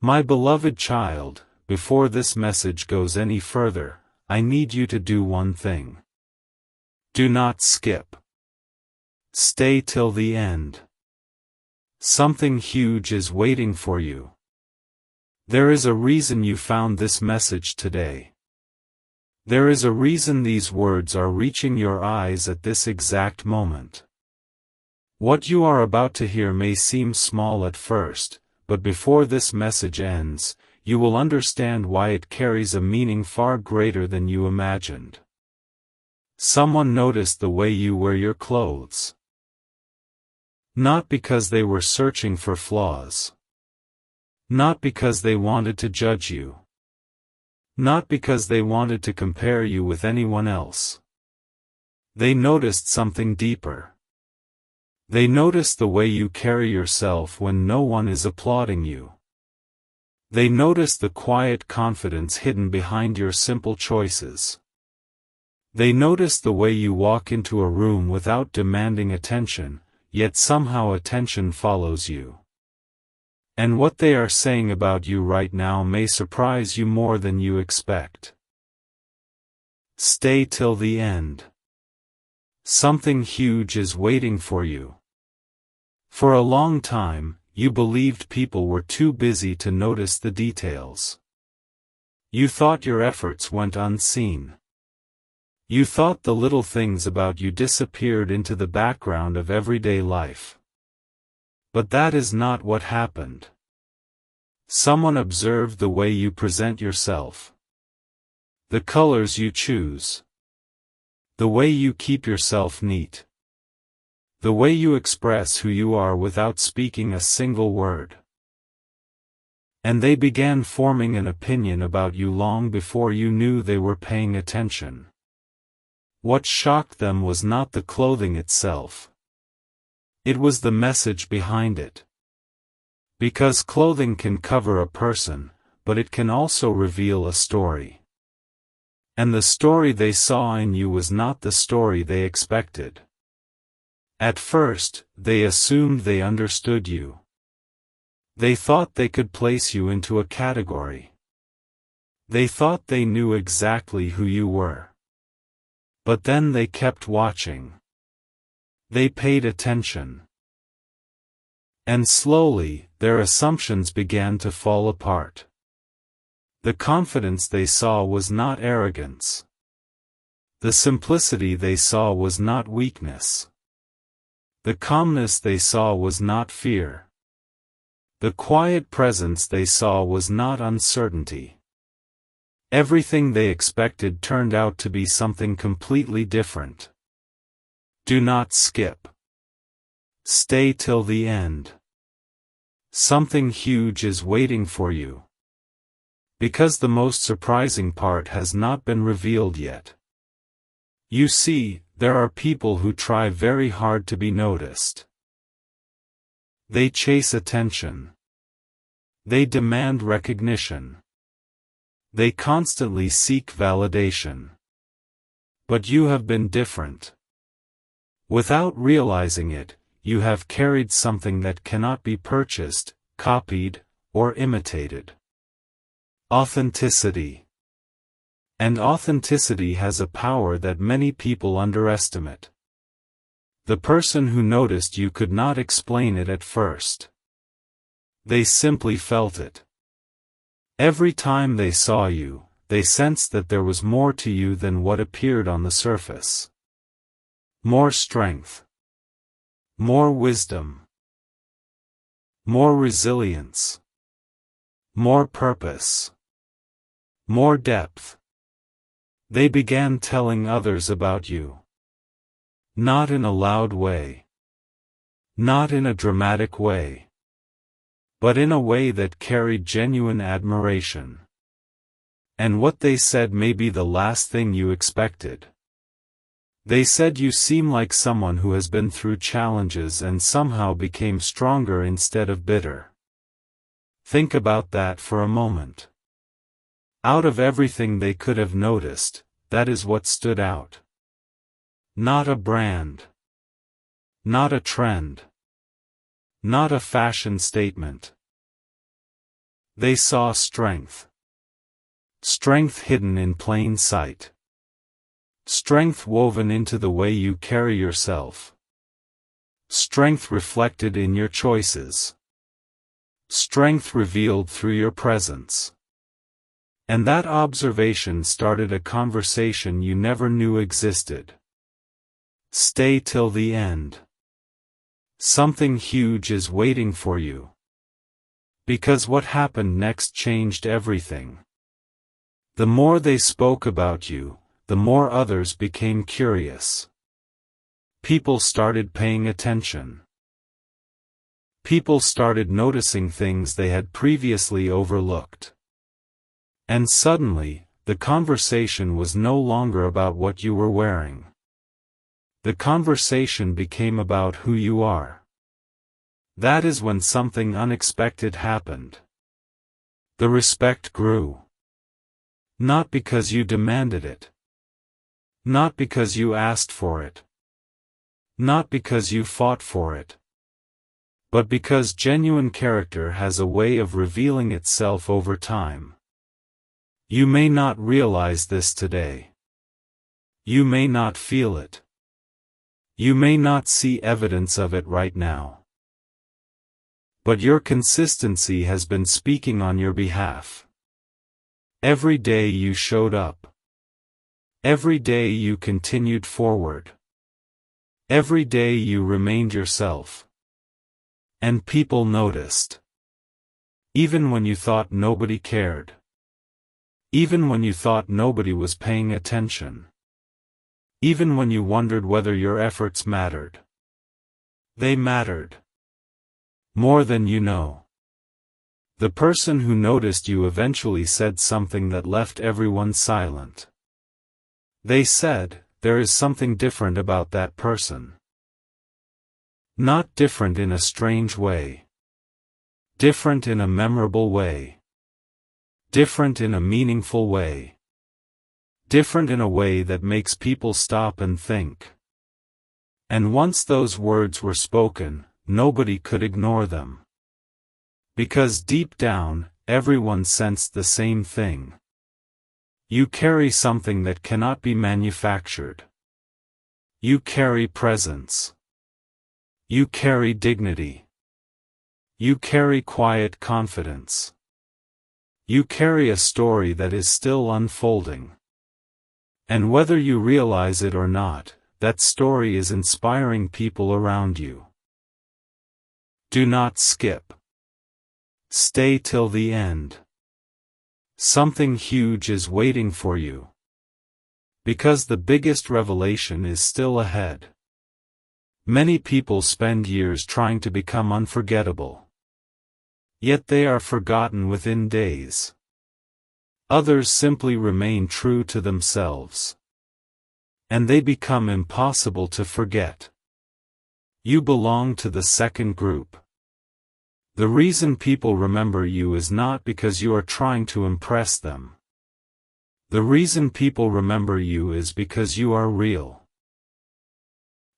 My beloved child, before this message goes any further, I need you to do one thing. Do not skip. Stay till the end. Something huge is waiting for you. There is a reason you found this message today. There is a reason these words are reaching your eyes at this exact moment. What you are about to hear may seem small at first, but before this message ends, you will understand why it carries a meaning far greater than you imagined. Someone noticed the way you wear your clothes. Not because they were searching for flaws. Not because they wanted to judge you. Not because they wanted to compare you with anyone else. They noticed something deeper. They noticed the way you carry yourself when no one is applauding you. They noticed the quiet confidence hidden behind your simple choices. They noticed the way you walk into a room without demanding attention, yet somehow attention follows you. And what they are saying about you right now may surprise you more than you expect. Stay till the end. Something huge is waiting for you. For a long time, you believed people were too busy to notice the details. You thought your efforts went unseen. You thought the little things about you disappeared into the background of everyday life. But that is not what happened. Someone observed the way you present yourself. The colors you choose. The way you keep yourself neat. The way you express who you are without speaking a single word. And they began forming an opinion about you long before you knew they were paying attention. What shocked them was not the clothing itself. It was the message behind it. Because clothing can cover a person, but it can also reveal a story. And the story they saw in you was not the story they expected. At first, they assumed they understood you. They thought they could place you into a category. They thought they knew exactly who you were. But then they kept watching. They paid attention. And slowly, their assumptions began to fall apart. The confidence they saw was not arrogance. The simplicity they saw was not weakness. The calmness they saw was not fear. The quiet presence they saw was not uncertainty. Everything they expected turned out to be something completely different. Do not skip. Stay till the end. Something huge is waiting for you. Because the most surprising part has not been revealed yet. You see, there are people who try very hard to be noticed. They chase attention. They demand recognition. They constantly seek validation. But you have been different. Without realizing it, you have carried something that cannot be purchased, copied, or imitated. Authenticity. And authenticity has a power that many people underestimate. The person who noticed you could not explain it at first. They simply felt it. Every time they saw you, they sensed that there was more to you than what appeared on the surface. More strength. More wisdom. More resilience. More purpose. More depth. They began telling others about you. Not in a loud way. Not in a dramatic way. But in a way that carried genuine admiration. And what they said may be the last thing you expected. They said you seem like someone who has been through challenges and somehow became stronger instead of bitter. Think about that for a moment. Out of everything they could have noticed, that is what stood out. Not a brand. Not a trend. Not a fashion statement. They saw strength. Strength hidden in plain sight. Strength woven into the way you carry yourself. Strength reflected in your choices. Strength revealed through your presence. And that observation started a conversation you never knew existed. Stay till the end. Something huge is waiting for you. Because what happened next changed everything. The more they spoke about you, the more others became curious. People started paying attention. People started noticing things they had previously overlooked. And suddenly, the conversation was no longer about what you were wearing. The conversation became about who you are. That is when something unexpected happened. The respect grew. Not because you demanded it. Not because you asked for it. Not because you fought for it. But because genuine character has a way of revealing itself over time. You may not realize this today. You may not feel it. You may not see evidence of it right now. But your consistency has been speaking on your behalf. Every day you showed up. Every day you continued forward. Every day you remained yourself. And people noticed. Even when you thought nobody cared. Even when you thought nobody was paying attention. Even when you wondered whether your efforts mattered. They mattered. More than you know. The person who noticed you eventually said something that left everyone silent. They said, "There is something different about that person." Not different in a strange way. Different in a memorable way. Different in a meaningful way. Different in a way that makes people stop and think. And once those words were spoken, nobody could ignore them. Because deep down, everyone sensed the same thing. You carry something that cannot be manufactured. You carry presence. You carry dignity. You carry quiet confidence. You carry a story that is still unfolding. And whether you realize it or not, that story is inspiring people around you. Do not skip. Stay till the end. Something huge is waiting for you. Because the biggest revelation is still ahead. Many people spend years trying to become unforgettable. Yet they are forgotten within days. Others simply remain true to themselves. And they become impossible to forget. You belong to the second group. The reason people remember you is not because you are trying to impress them. The reason people remember you is because you are real.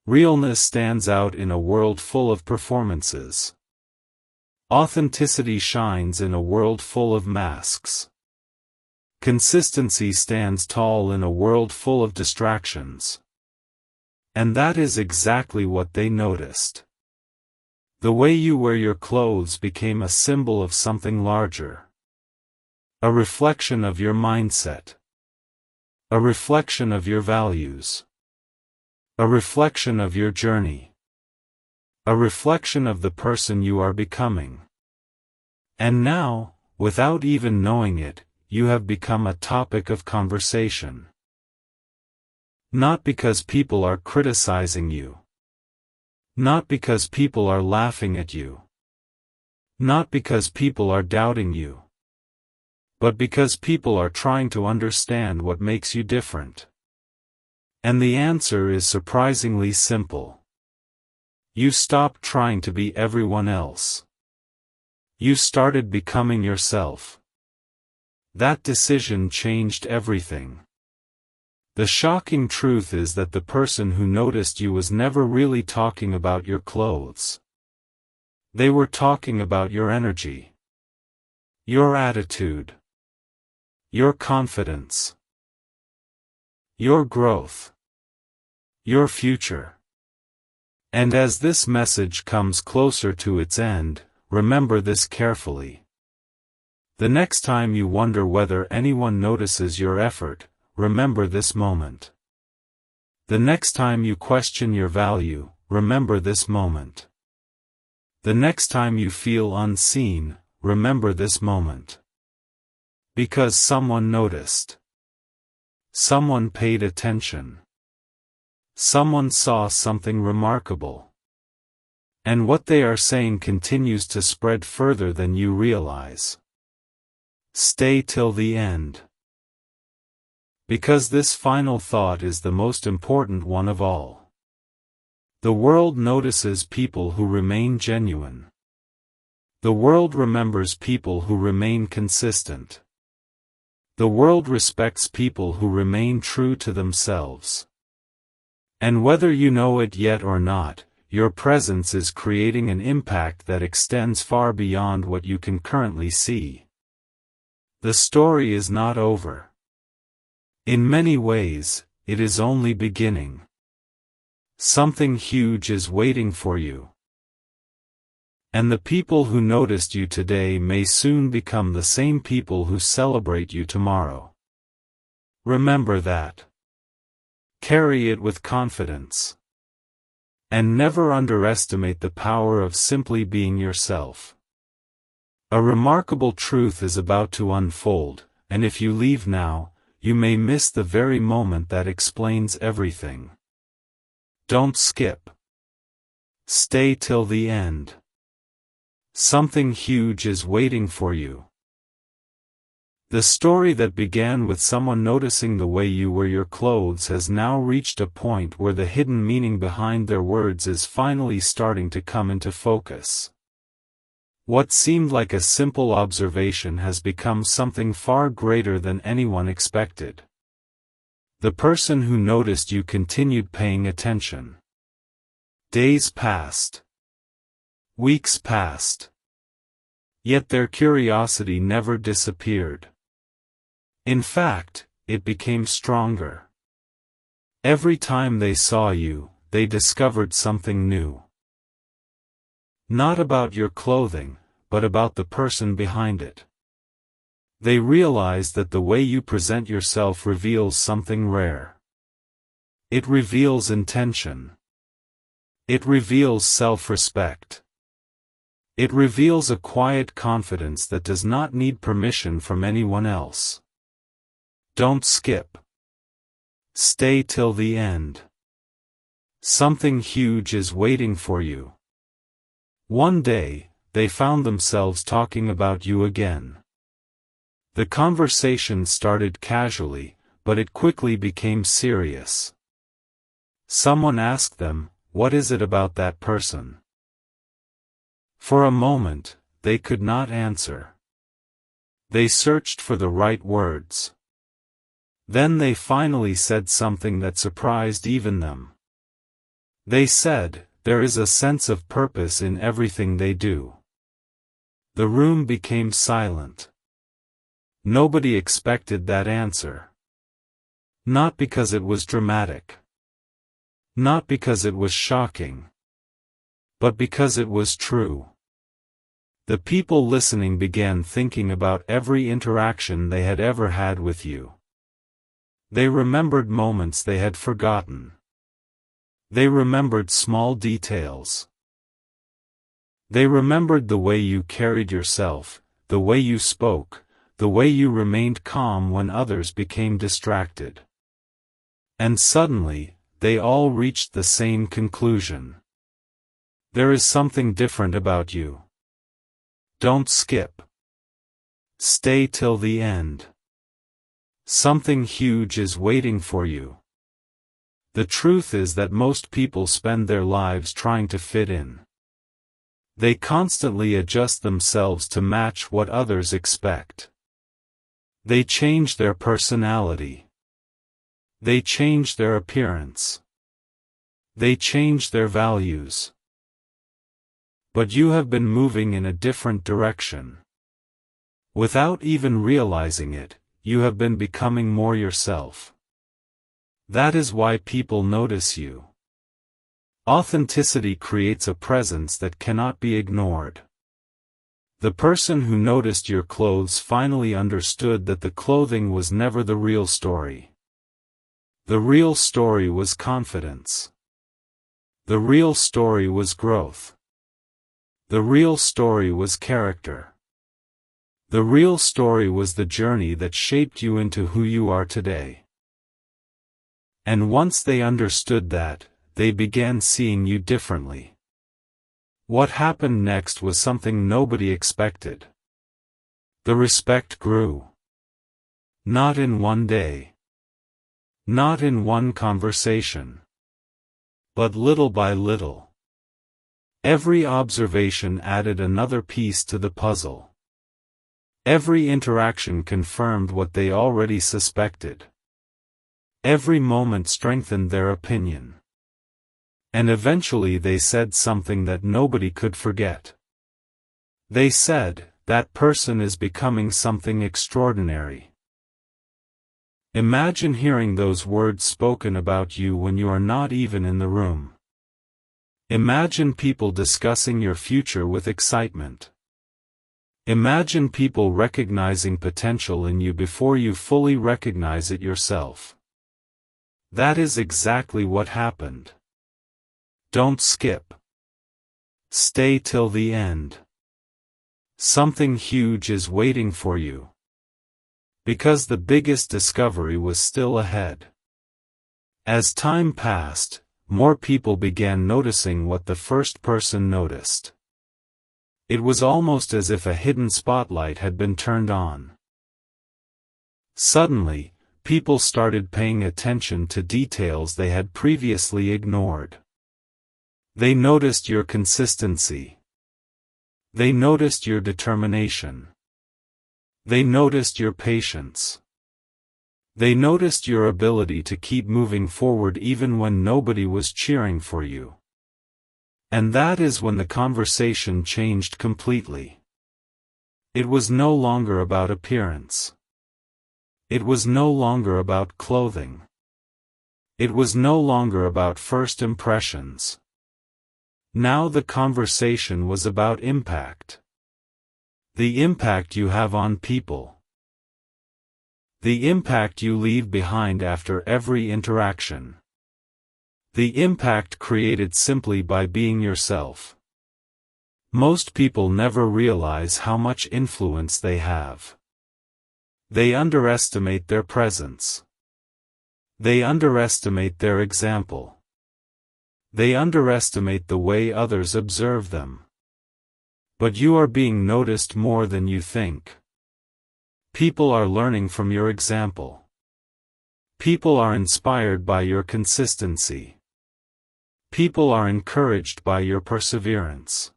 Realness stands out in a world full of performances. Authenticity shines in a world full of masks. Consistency stands tall in a world full of distractions. And that is exactly what they noticed. The way you wear your clothes became a symbol of something larger. A reflection of your mindset. A reflection of your values. A reflection of your journey. A reflection of the person you are becoming. And now, without even knowing it, you have become a topic of conversation. Not because people are criticizing you. Not because people are laughing at you. Not because people are doubting you. But because people are trying to understand what makes you different. And the answer is surprisingly simple. You stopped trying to be everyone else. You started becoming yourself. That decision changed everything. The shocking truth is that the person who noticed you was never really talking about your clothes. They were talking about your energy. your attitude, your confidence, your growth, your future. And as this message comes closer to its end, remember this carefully. The next time you wonder whether anyone notices your effort, remember this moment. The next time you question your value, remember this moment. The next time you feel unseen, remember this moment. Because someone noticed. Someone paid attention. Someone saw something remarkable. And what they are saying continues to spread further than you realize. Stay till the end. Because this final thought is the most important one of all. The world notices people who remain genuine. The world remembers people who remain consistent. The world respects people who remain true to themselves. And whether you know it yet or not, your presence is creating an impact that extends far beyond what you can currently see. The story is not over. In many ways, it is only beginning. Something huge is waiting for you. And the people who noticed you today may soon become the same people who celebrate you tomorrow. Remember that. Carry it with confidence. And never underestimate the power of simply being yourself. A remarkable truth is about to unfold, and if you leave now, you may miss the very moment that explains everything. Don't skip. Stay till the end. Something huge is waiting for you. The story that began with someone noticing the way you wear your clothes has now reached a point where the hidden meaning behind their words is finally starting to come into focus. What seemed like a simple observation has become something far greater than anyone expected. The person who noticed you continued paying attention. Days passed. Weeks passed. Yet their curiosity never disappeared. In fact, it became stronger. Every time they saw you, they discovered something new. Not about your clothing, but about the person behind it. They realized that the way you present yourself reveals something rare. It reveals intention. It reveals self-respect. It reveals a quiet confidence that does not need permission from anyone else. Don't skip. Stay till the end. Something huge is waiting for you. One day, they found themselves talking about you again. The conversation started casually, but it quickly became serious. Someone asked them, "What is it about that person?" For a moment, they could not answer. They searched for the right words. Then they finally said something that surprised even them. They said, "There is a sense of purpose in everything they do." The room became silent. Nobody expected that answer. Not because it was dramatic. Not because it was shocking. But because it was true. The people listening began thinking about every interaction they had ever had with you. They remembered moments they had forgotten. They remembered small details. They remembered the way you carried yourself, the way you spoke, the way you remained calm when others became distracted. And suddenly, they all reached the same conclusion. There is something different about you. Don't skip. Stay till the end. Something huge is waiting for you. The truth is that most people spend their lives trying to fit in. They constantly adjust themselves to match what others expect. They change their personality. They change their appearance. They change their values. But you have been moving in a different direction. Without even realizing it, you have been becoming more yourself. That is why people notice you. Authenticity creates a presence that cannot be ignored. The person who noticed your clothes finally understood that the clothing was never the real story. The real story was confidence. The real story was growth. The real story was character. The real story was the journey that shaped you into who you are today. And once they understood that, they began seeing you differently. What happened next was something nobody expected. The respect grew. Not in one day. Not in one conversation. But little by little. Every observation added another piece to the puzzle. Every interaction confirmed what they already suspected. Every moment strengthened their opinion. And eventually they said something that nobody could forget. They said, "That person is becoming something extraordinary." Imagine hearing those words spoken about you when you are not even in the room. Imagine people discussing your future with excitement. Imagine people recognizing potential in you before you fully recognize it yourself. That is exactly what happened. Don't skip. Stay till the end. Something huge is waiting for you. Because the biggest discovery was still ahead. As time passed, more people began noticing what the first person noticed. It was almost as if a hidden spotlight had been turned on. Suddenly, people started paying attention to details they had previously ignored. They noticed your consistency. They noticed your determination. They noticed your patience. They noticed your ability to keep moving forward even when nobody was cheering for you. And that is when the conversation changed completely. It was no longer about appearance. It was no longer about clothing. It was no longer about first impressions. Now the conversation was about impact. The impact you have on people. The impact you leave behind after every interaction. The impact created simply by being yourself. Most people never realize how much influence they have. They underestimate their presence. They underestimate their example. They underestimate the way others observe them. But you are being noticed more than you think. People are learning from your example. People are inspired by your consistency. People are encouraged by your perseverance.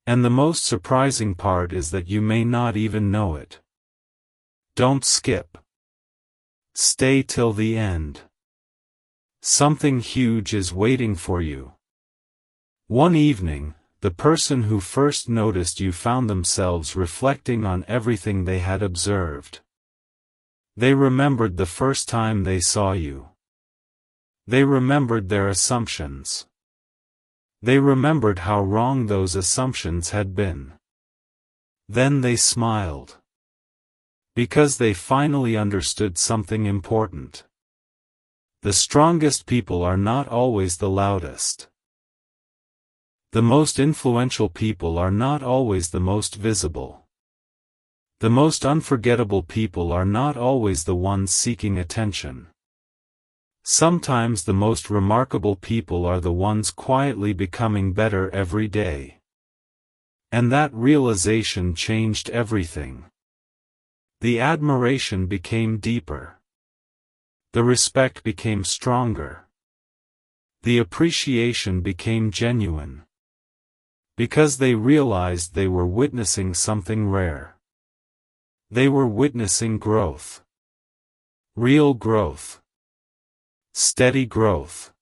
And the most surprising part is that you may not even know it. Don't skip. Stay till the end. Something huge is waiting for you. One evening, the person who first noticed you found themselves reflecting on everything they had observed. They remembered the first time they saw you. They remembered their assumptions. They remembered how wrong those assumptions had been. Then they smiled. Because they finally understood something important. The strongest people are not always the loudest. The most influential people are not always the most visible. The most unforgettable people are not always the ones seeking attention. Sometimes the most remarkable people are the ones quietly becoming better every day. And that realization changed everything. The admiration became deeper. The respect became stronger. The appreciation became genuine. Because they realized they were witnessing something rare. They were witnessing growth. Real growth. Steady growth.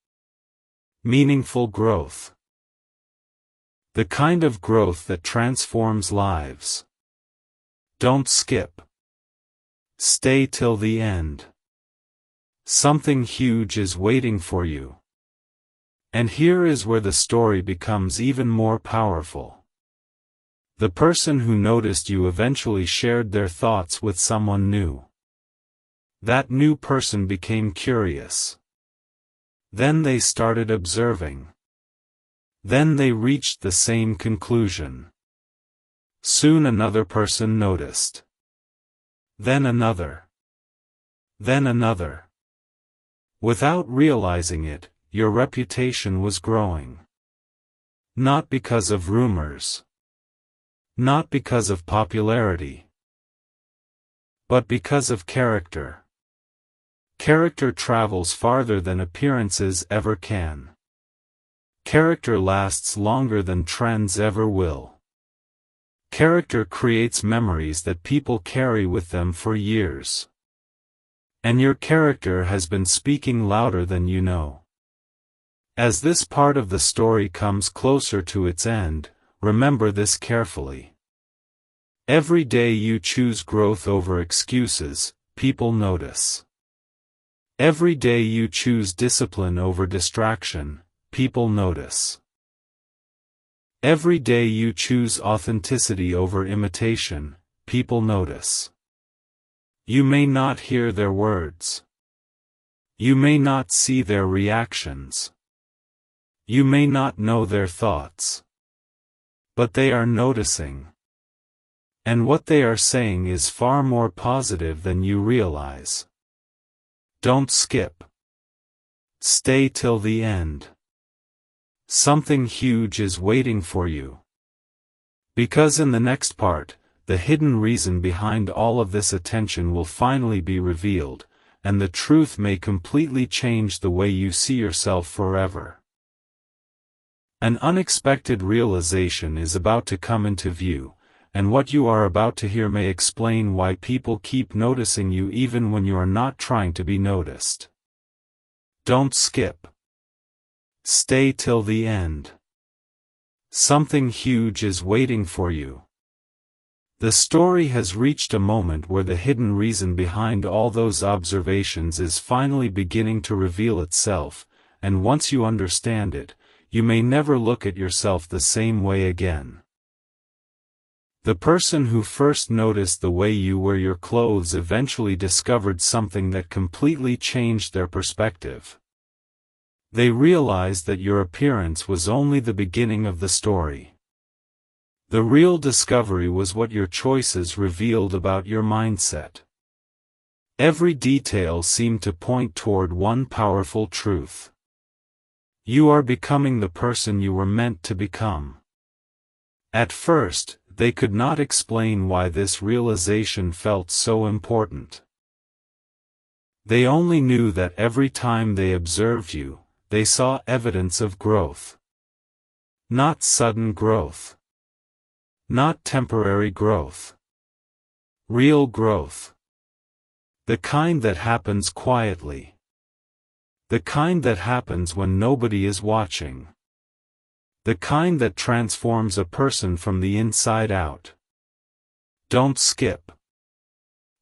Meaningful growth. The kind of growth that transforms lives. Don't skip. Stay till the end. Something huge is waiting for you. And here is where the story becomes even more powerful. The person who noticed you eventually shared their thoughts with someone new. That new person became curious. Then they started observing. Then they reached the same conclusion. Soon another person noticed. Then another. Then another. Without realizing it, your reputation was growing. Not because of rumors. Not because of popularity. But because of character. Character travels farther than appearances ever can. Character lasts longer than trends ever will. Character creates memories that people carry with them for years. And your character has been speaking louder than you know. As this part of the story comes closer to its end, remember this carefully. Every day you choose growth over excuses, people notice. Every day you choose discipline over distraction, people notice. Every day you choose authenticity over imitation, people notice. You may not hear their words. You may not see their reactions. You may not know their thoughts. But they are noticing. And what they are saying is far more positive than you realize. Don't skip. Stay till the end. Something huge is waiting for you. Because in the next part, the hidden reason behind all of this attention will finally be revealed, and the truth may completely change the way you see yourself forever. An unexpected realization is about to come into view, and what you are about to hear may explain why people keep noticing you even when you are not trying to be noticed. Don't skip. Stay till the end. Something huge is waiting for you. The story has reached a moment where the hidden reason behind all those observations is finally beginning to reveal itself, and once you understand it, you may never look at yourself the same way again. The person who first noticed the way you wear your clothes eventually discovered something that completely changed their perspective. They realized that your appearance was only the beginning of the story. The real discovery was what your choices revealed about your mindset. Every detail seemed to point toward one powerful truth. You are becoming the person you were meant to become. At first, they could not explain why this realization felt so important. They only knew that every time they observed you, they saw evidence of growth. Not sudden growth. Not temporary growth. Real growth. The kind that happens quietly. The kind that happens when nobody is watching. The kind that transforms a person from the inside out. Don't skip.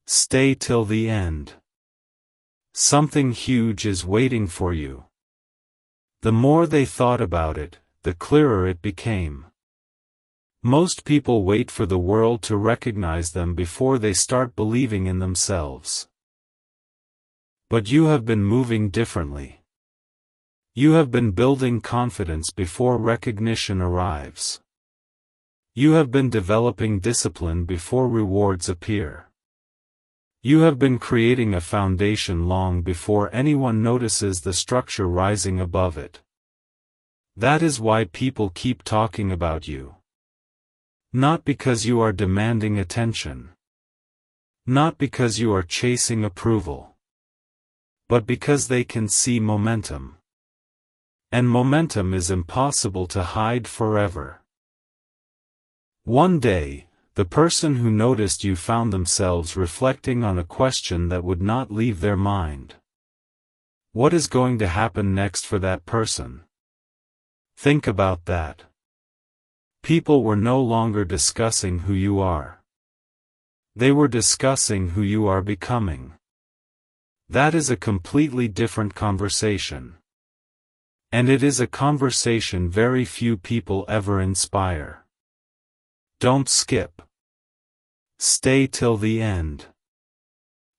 Stay till the end. Something huge is waiting for you. The more they thought about it, the clearer it became. Most people wait for the world to recognize them before they start believing in themselves. But you have been moving differently. You have been building confidence before recognition arrives. You have been developing discipline before rewards appear. You have been creating a foundation long before anyone notices the structure rising above it. That is why people keep talking about you. Not because you are demanding attention. Not because you are chasing approval. But because they can see momentum. And momentum is impossible to hide forever. One day, the person who noticed you found themselves reflecting on a question that would not leave their mind. What is going to happen next for that person? Think about that. People were no longer discussing who you are. They were discussing who you are becoming. That is a completely different conversation. And it is a conversation very few people ever inspire. Don't skip. Stay till the end.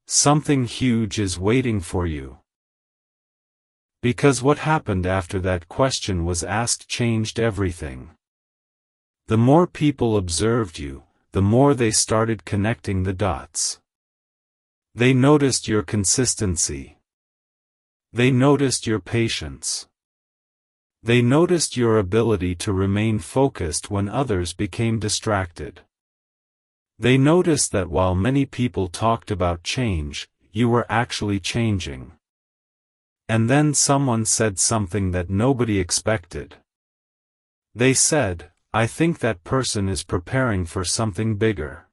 Something huge is waiting for you. Because what happened after that question was asked changed everything. The more people observed you, the more they started connecting the dots. They noticed your consistency. They noticed your patience. They noticed your ability to remain focused when others became distracted. They noticed that while many people talked about change, you were actually changing. And then someone said something that nobody expected. They said, "I think that person is preparing for something bigger."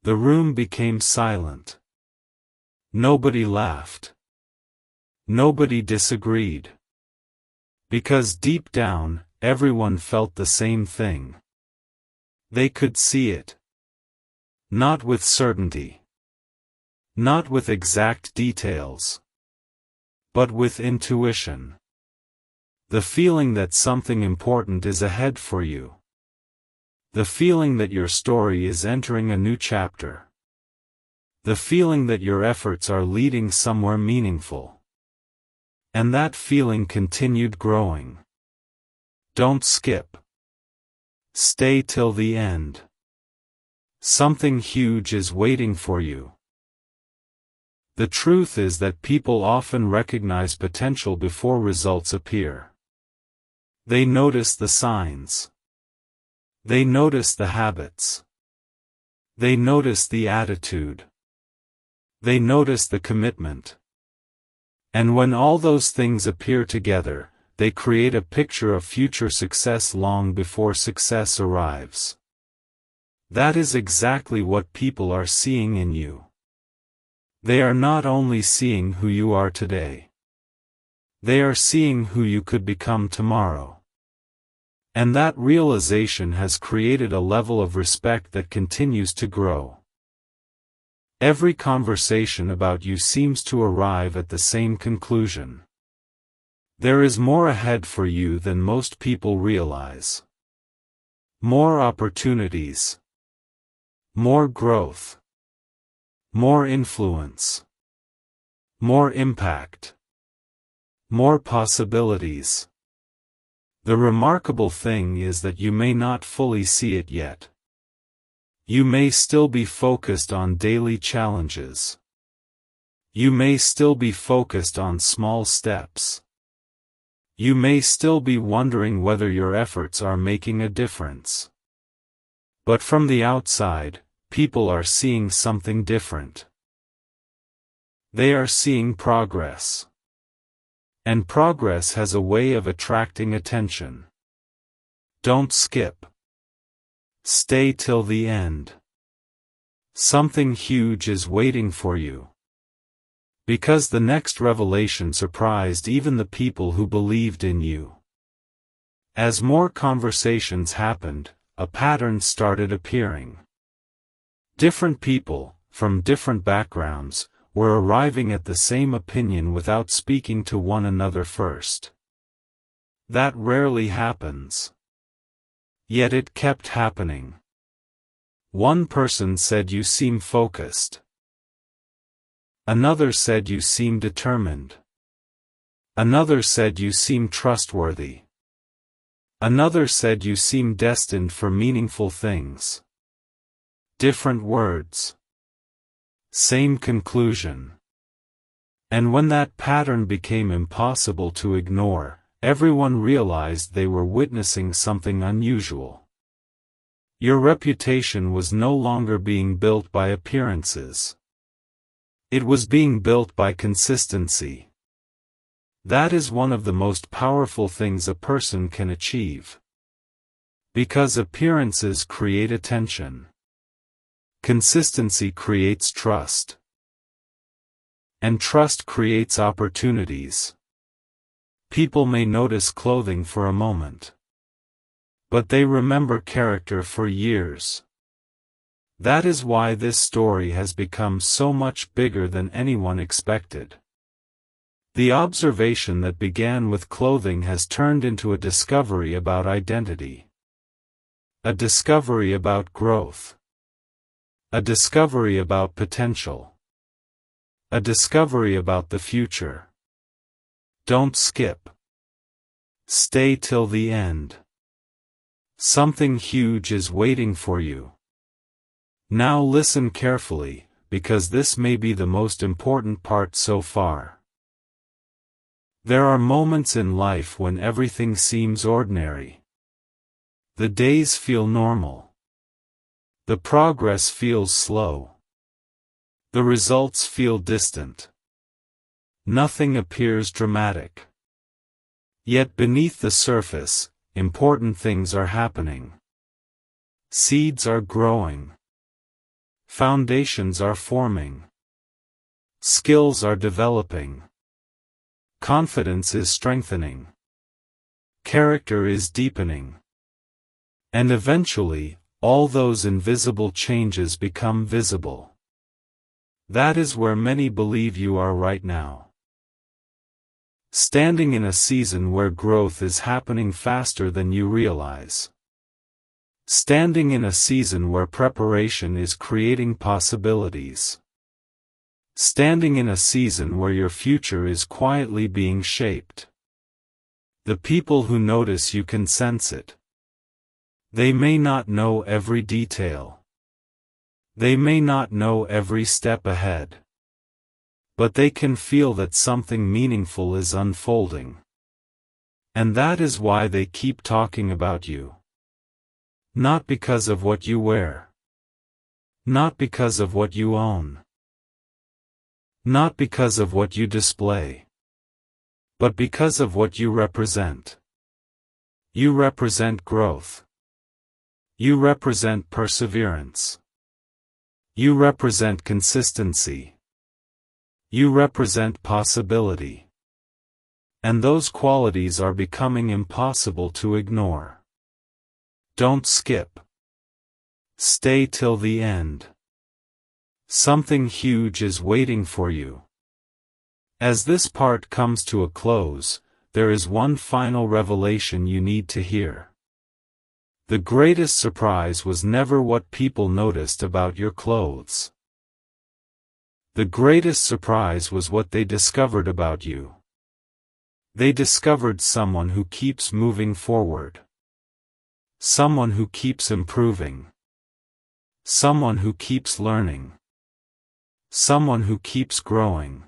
The room became silent. Nobody laughed. Nobody disagreed. Because deep down, everyone felt the same thing. They could see it. Not with certainty. Not with exact details. But with intuition. The feeling that something important is ahead for you. The feeling that your story is entering a new chapter. The feeling that your efforts are leading somewhere meaningful. And that feeling continued growing. Don't skip. Stay till the end. Something huge is waiting for you. The truth is that people often recognize potential before results appear. They notice the signs. They notice the habits. They notice the attitude. They notice the commitment. And when all those things appear together, they create a picture of future success long before success arrives. That is exactly what people are seeing in you. They are not only seeing who you are today. They are seeing who you could become tomorrow. And that realization has created a level of respect that continues to grow. Every conversation about you seems to arrive at the same conclusion. There is more ahead for you than most people realize. More opportunities. More growth. More influence. More impact. More possibilities. The remarkable thing is that you may not fully see it yet. You may still be focused on daily challenges. You may still be focused on small steps. You may still be wondering whether your efforts are making a difference. But from the outside, people are seeing something different. They are seeing progress. And progress has a way of attracting attention. Don't skip. Stay till the end. Something huge is waiting for you. Because the next revelation surprised even the people who believed in you. As more conversations happened, a pattern started appearing. Different people, from different backgrounds, were arriving at the same opinion without speaking to one another first. That rarely happens. Yet it kept happening. One person said you seem focused. Another said you seem determined. Another said you seem trustworthy. Another said you seem destined for meaningful things. Different words. Same conclusion. And when that pattern became impossible to ignore, everyone realized they were witnessing something unusual. Your reputation was no longer being built by appearances. It was being built by consistency. That is one of the most powerful things a person can achieve. Because appearances create attention. Consistency creates trust. And trust creates opportunities. People may notice clothing for a moment. But they remember character for years. That is why this story has become so much bigger than anyone expected. The observation that began with clothing has turned into a discovery about identity. A discovery about growth. A discovery about potential. A discovery about the future. Don't skip. Stay till the end. Something huge is waiting for you. Now listen carefully, because this may be the most important part so far. There are moments in life when everything seems ordinary. The days feel normal. The progress feels slow. The results feel distant. Nothing appears dramatic. Yet beneath the surface, important things are happening. Seeds are growing. Foundations are forming. Skills are developing. Confidence is strengthening. Character is deepening. And eventually, all those invisible changes become visible. That is where many believe you are right now. Standing in a season where growth is happening faster than you realize. Standing in a season where preparation is creating possibilities. Standing in a season where your future is quietly being shaped. The people who notice you can sense it. They may not know every detail. They may not know every step ahead. But they can feel that something meaningful is unfolding. And that is why they keep talking about you. Not because of what you wear. Not because of what you own. Not because of what you display. But because of what you represent. You represent growth. You represent perseverance. You represent consistency. You represent possibility. And those qualities are becoming impossible to ignore. Don't skip. Stay till the end. Something huge is waiting for you. As this part comes to a close, there is one final revelation you need to hear. The greatest surprise was never what people noticed about your clothes. The greatest surprise was what they discovered about you. They discovered someone who keeps moving forward. Someone who keeps improving. Someone who keeps learning. Someone who keeps growing.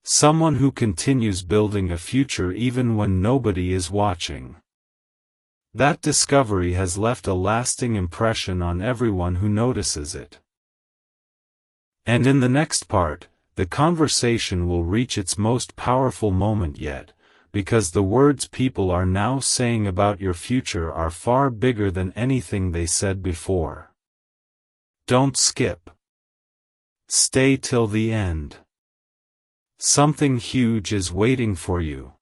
Someone who continues building a future even when nobody is watching. That discovery has left a lasting impression on everyone who notices it. And in the next part, the conversation will reach its most powerful moment yet, because the words people are now saying about your future are far bigger than anything they said before. Don't skip. Stay till the end. Something huge is waiting for you.